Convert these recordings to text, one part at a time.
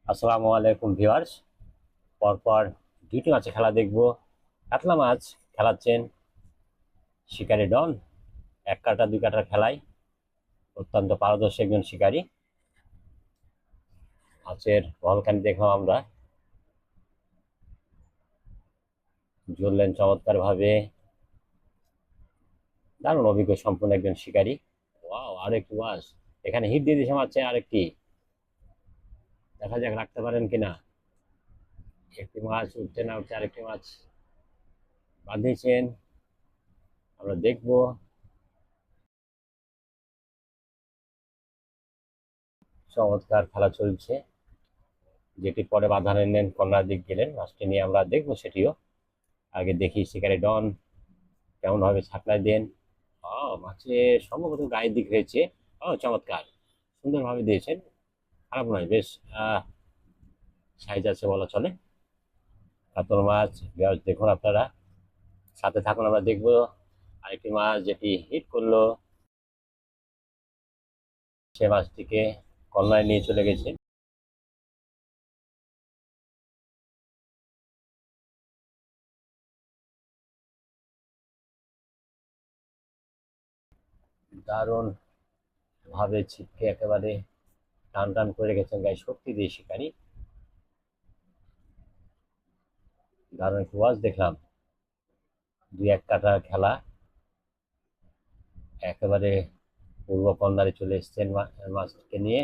আসসালামু আলাইকুম ভিউয়ার্স। পরপর দুইটি মাছে খেলা দেখব। কাতলা মাছ খেলাচ্ছেন শিকারি ডন। এক কাটা দুই কাটার খেলায় অত্যন্ত পারদর্শী একজন শিকারী। মাছের বলখানি দেখলাম আমরা, জ্বললেন চমৎকার ভাবে। দারুণ অভিজ্ঞ সম্পন্ন একজন শিকারী। ওয়াও, আরেকটি মাছ এখানে হিট দিয়ে দিয়েছে মাছে। আরেকটি দেখা যাক রাখতে পারেন কিনা। একটি মাছ উঠছে না উঠছে, আরেকটি মাছ বাঁধিয়েছেন, আমরা দেখবো। চমৎকার খেলা চলছে, যেটি পরে বাধা নিলেন, কর্নার দিক গেলেন। মাছটি নিয়ে আমরা দেখবো সেটিও। আগে দেখি শিকারি ডন কেমন ভাবে ছাকলায় দেন। মাছে সম্ভবত গায়ের দিক হয়েছে। চমৎকার, সুন্দরভাবে দিয়েছেন। খারাপ নয়, বেশ সাইজ আছে বলা চলে। কাতল মাছ দেখুন আপনারা, সাথে থাকুন, আমরা দেখবো। আরেকটি মাছ যেটি হিট করলো, সে মাছটিকে কল্লায় নিয়ে চলে গেছে। দারুণ ভাবে ছিটকে একেবারে টান টান করে গেছেন গায়ে শক্তি দিয়ে শিকারি। দারুণ একটু ওয়াজ দেখলাম। দুই এক কাটার খেলা, একেবারে পূর্ব কর্নারে চলে এসছেন মাছকে নিয়ে।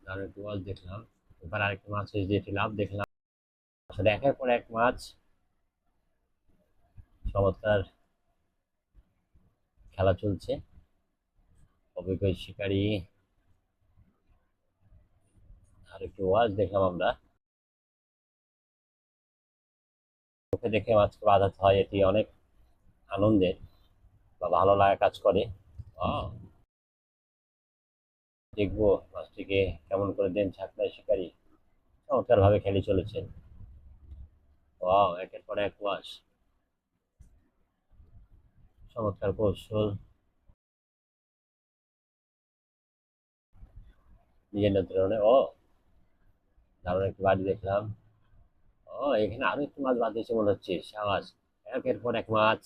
দারুণ একটু ওয়াজ দেখলাম। এবার আরেকটা মাছের যেটি লাভ দেখলাম। আসলে একের পর এক মাছ, চমৎকার খেলা চলছে। অভিজ্ঞ শিকারী। আর একটু ওয়াজ দেখলাম আমরা। চোখে দেখে মাছকে বাঁধাতে হয়, এটি অনেক আনন্দের বা ভালো লাগা কাজ করে। আহ, দেখবো মাছটিকে কেমন করে দেন ছাকলায় শিকারী। চমৎকার ভাবে খেলে চলেছেন। একের পর এক মাছ, চমৎকার কৌশল, নিজের নিয়ন্ত্রণে। দারুণ একটি বাড়ি দেখলাম। এখানে আরো একটি মাছ বাঁধিয়েছে মনে হচ্ছে, সাবাস। একের পর এক মাছ,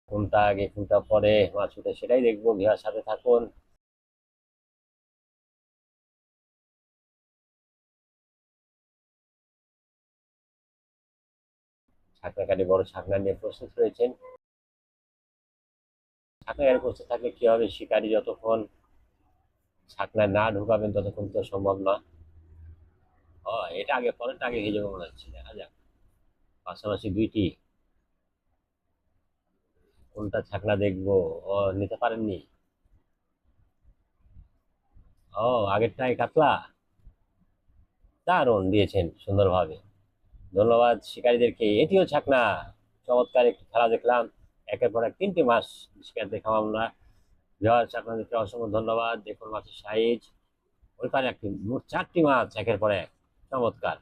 কোনটা আগে কোনটা পরে মাছ উঠে সেটাই দেখবো। ভিউয়ার সাথে থাকুন। ছাকনাকারী বড় ছাকনা নিয়ে প্রস্তুত রয়েছেন। ছাকনাকারী প্রস্তুত থাকলে কি হবে, শিকারী যতক্ষণ ছাকনায় না ঢুকাবেন ততক্ষণ তো সম্ভব না। এটা আগে পরেরটা আগে হয়ে যাবে মনে হচ্ছে, দেখা যাক। পাশাপাশি দুইটি, কোনটা ছাকনা দেখবো। নিতে পারেননি। আগেরটাই কাতলা, দারুণ দিয়েছেন সুন্দরভাবে। ধন্যবাদ শিকারীদেরকে। এটিও ছাকনা। চমৎকার একটি খেলা দেখলাম। একের পর এক তিনটি মাছ শিকার দেখলাম আমরা। ভিউয়ার্স, আপনাদেরকে অসংখ্য ধন্যবাদ। দেখুন মাছের সাইজ। ওই পারে একটি, মোট চারটি মাছ একের পর এক। চমৎকার।